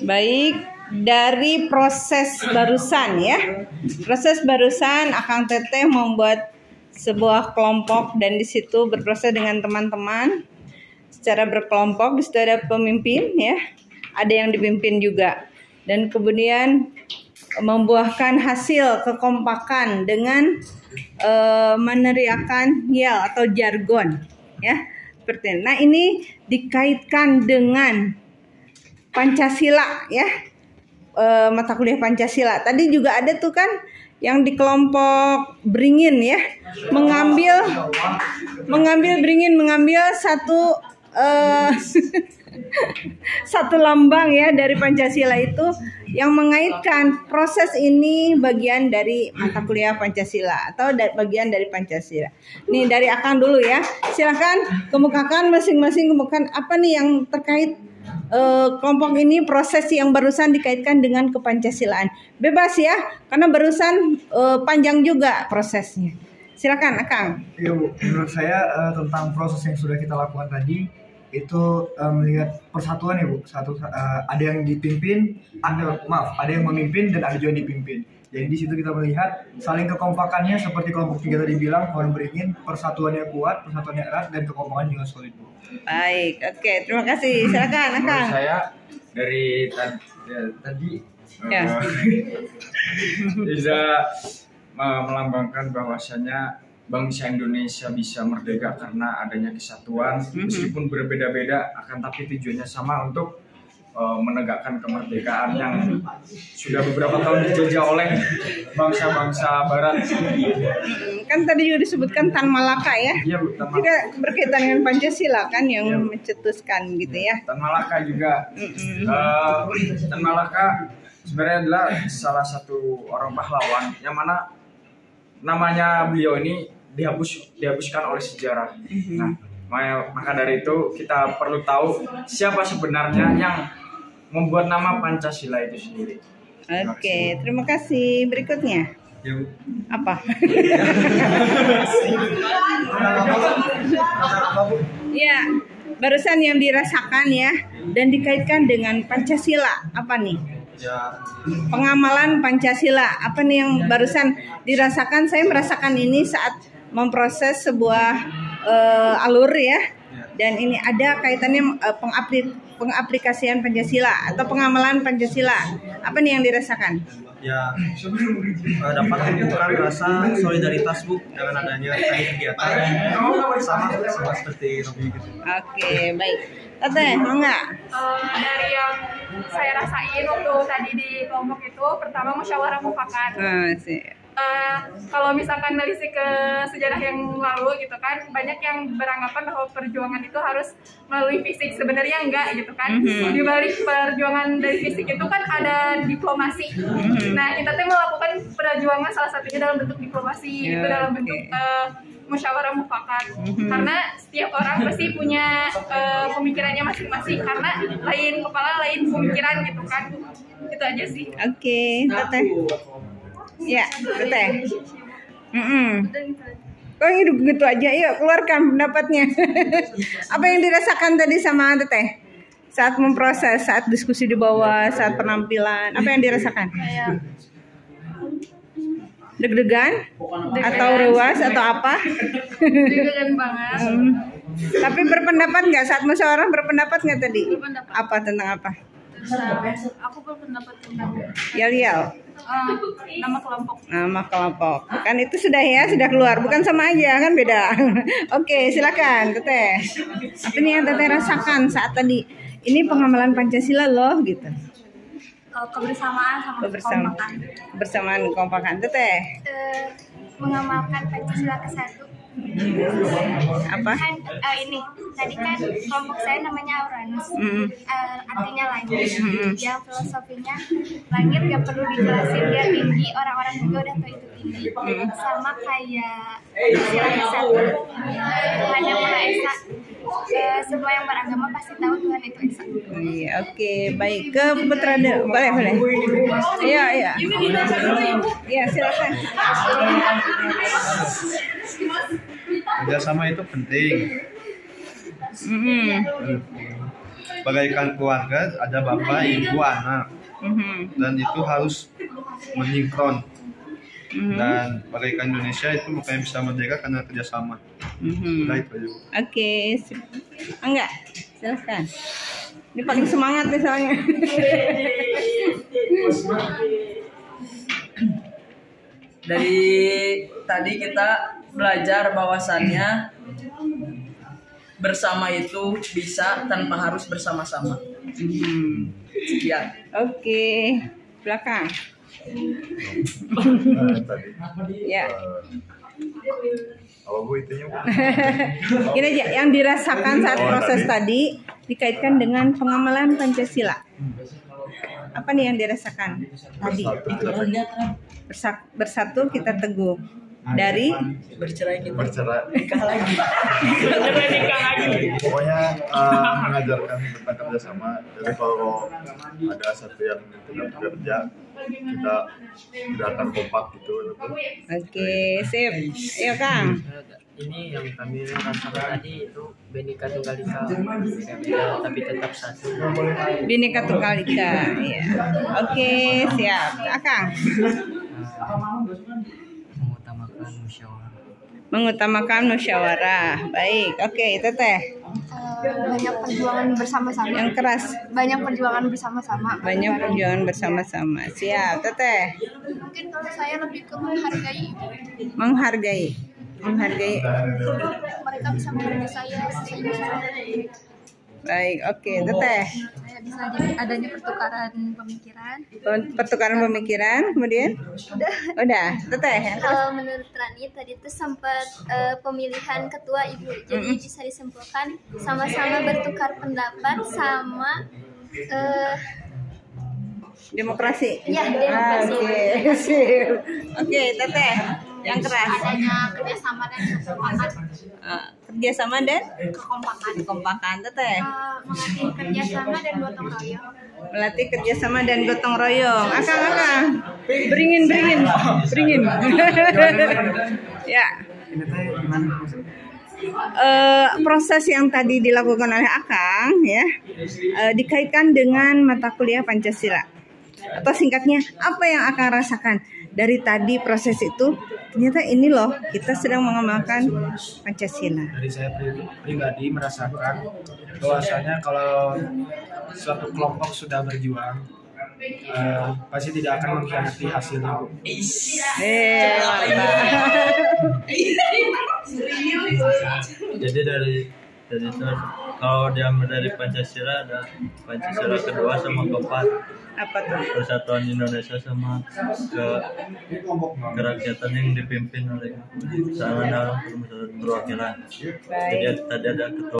Baik, dari proses barusan ya. Proses barusan Akang Teteh membuat sebuah kelompok dan di situ berproses dengan teman-teman secara berkelompok. Di situ ada pemimpin ya. Ada yang dipimpin juga. Dan kemudian membuahkan hasil kekompakan dengan meneriakan yel atau jargon ya. Seperti ini. Nah, ini dikaitkan dengan Pancasila ya, mata kuliah Pancasila. Tadi juga ada tuh kan yang di kelompok beringin ya, mengambil satu satu lambang ya dari Pancasila itu yang mengaitkan proses ini bagian dari mata kuliah Pancasila atau bagian dari Pancasila. Nih dari Akang dulu ya, silakan kemukakan masing-masing, kemukakan apa nih yang terkait kelompok ini, proses yang barusan dikaitkan dengan kepancasilaan. Bebas ya, karena barusan panjang juga prosesnya. Silakan Akang. Ya Bu, menurut saya tentang proses yang sudah kita lakukan tadi itu melihat persatuan ya Bu. Ada yang dipimpin, ada yang memimpin dan ada juga yang dipimpin. Jadi di situ kita melihat saling kekompakannya seperti kelompok 3 tadi bilang, kawan beringin, persatuannya kuat, persatuannya erat dan kekompakan juga solid Bu. Baik, oke, terima kasih. Silakan Akang. Menurut saya dari tadi bisa melambangkan bahwasanya bangsa Indonesia bisa merdeka karena adanya kesatuan, meskipun berbeda-beda, akan tapi tujuannya sama untuk menegakkan kemerdekaan yang sudah beberapa tahun dijajah oleh bangsa-bangsa Barat. Kan tadi juga disebutkan Tan Malaka ya. Iya, Bu, Tan Malaka. Juga berkaitan dengan Pancasila kan yang mencetuskan gitu ya. Tan Malaka juga. Tan Malaka sebenarnya adalah salah satu orang pahlawan yang mana namanya beliau ini dihapuskan oleh sejarah. Nah, maka dari itu kita perlu tahu siapa sebenarnya yang membuat nama Pancasila itu sendiri. Oke, terima kasih. Berikutnya apa? Ya, barusan yang dirasakan ya dan dikaitkan dengan Pancasila apa nih? Pengamalan Pancasila apa nih yang barusan dirasakan? Saya merasakan ini saat memproses sebuah alur ya, dan ini ada kaitannya pengaplikasian Pancasila atau pengamalan Pancasila. Apa nih yang dirasakan? Ya, dapat menunjukkan rasa solidaritas Bu dengan adanya kegiatan sama seperti Robi gitu. Oke, baik. Teteh, enggak? Dari yang saya rasain waktu tadi di kelompok itu, pertama musyawarah mufakat. Kalau misalkan menelisik ke sejarah yang lalu gitu kan, banyak yang beranggapan bahwa perjuangan itu harus melalui fisik. Sebenarnya enggak gitu kan. Di balik perjuangan dari fisik itu kan ada diplomasi. Nah, kita tuh melakukan perjuangan salah satunya dalam bentuk diplomasi, itu dalam bentuk musyawarah mufakat. Karena setiap orang pasti punya pemikirannya masing-masing, karena lain kepala lain pemikiran gitu kan. Itu aja sih. Oke, Teteh. Ya, Teteh. Oh, ini begitu aja. Yuk, keluarkan pendapatnya. Apa yang dirasakan tadi sama Teteh? Saat memproses, saat diskusi di bawah, saat penampilan, apa yang dirasakan? Deg-degan? Atau ruas atau apa? Deg-degan banget. Tapi berpendapat nggak saat musyawarah? Berpendapat nggak tadi? Berpendapat. Apa tentang apa? Aku berpendapat tentang Yel-yel. nama kelompok. Nama kelompok. Kan itu sudah ya, sudah keluar. Bukan sama aja, kan beda. Oke, silakan Teteh. Apa nih yang Teteh rasakan saat tadi? Ini pengamalan Pancasila loh gitu. Kebersamaan sama kekompakan. Bersamaan kekompakan. Teteh. Mengamalkan Pancasila ke-1. Apa? Kan ini tadi kan kelompok saya namanya Uranus, artinya langit. Yang filosofinya langit gak perlu dijelasin, dia tinggi, orang-orang juga udah tahu itu tinggi. Sama kayak Pancasila ke-1, Tuhan yang Maha Esa. Semua yang beragama pasti tahu Tuhan itu Esa. Iya, oke, baik. Ke Putra dulu, boleh. Iya. Iya, silakan. Kerjasama itu penting. bagaikan keluarga, ada bapak, ibu, anak, dan itu harus menyinkron. Dan bagaikan Indonesia itu bukan bisa merdeka karena kerjasama. Nah, itu aja. Oke, enggak, silakan. Ini paling semangat nih soalnya. Dari tadi kita belajar bahwasannya bersama itu bisa tanpa harus bersama-sama. Sekian. Oke, belakang. Ya. Ini aja yang dirasakan saat proses tadi dikaitkan dengan pengamalan Pancasila. Apa nih yang dirasakan tadi? Bersatu kita teguh. Dari Bercerai kita. Nikah lagi. Pokoknya mengajarkan tentang kerjasama. Jadi kalau ada satu yang tidak bekerja, kita tidak akan kompak gitu. Oke, sip. Ayo Kang. Ini yang kami rasakan tadi itu Bhinneka Tunggal Ika, beda-beda tapi tetap satu. Bhinneka Tunggal Ika. Iya. Oke, siap. Akang. Mengutamakan musyawarah. Mengutamakan musyawarah. Baik. Oke, Teteh. Banyak perjuangan bersama-sama. Yang keras. Banyak perjuangan bersama-sama. Banyak perjuangan bersama-sama. Siap, Teteh. Mungkin kalau saya lebih ke menghargai. Menghargai. Mereka bisa menghargai saya. Baik, oke, Teteh. Saya bisa jadi adanya pertukaran pemikiran. Pertukaran pemikiran, kemudian? Udah, Teteh. Kalau menurut Rani tadi itu sempat pemilihan ketua ibu, jadi bisa disimpulkan sama-sama bertukar pendapat sama demokrasi. Ya, demokrasi. Oke, sip. Oke, Teteh. Yang keras. Adanya kerjasama dan kekompakan. Kerjasama dan Kekompakan. Teteh. Melatih kerjasama dan gotong royong. Melatih kerjasama dan gotong royong. Akang. Beringin. Ya. Proses yang tadi dilakukan oleh Akang ya dikaitkan dengan mata kuliah Pancasila atau singkatnya apa yang Akang rasakan dari tadi proses itu ternyata ini loh kita sedang mengamalkan Pancasila. Dari saya pribadi merasakan bahwasanya kalau suatu kelompok sudah berjuang pasti tidak akan mengkhianati hasilnya. Jadi dari itu kalau diambil dari Pancasila ada Pancasila kedua sama keempat. Apa tuh? Persatuan Indonesia sama kerakyatan yang dipimpin oleh sarana perwakilan. Jadi tadi ada ketua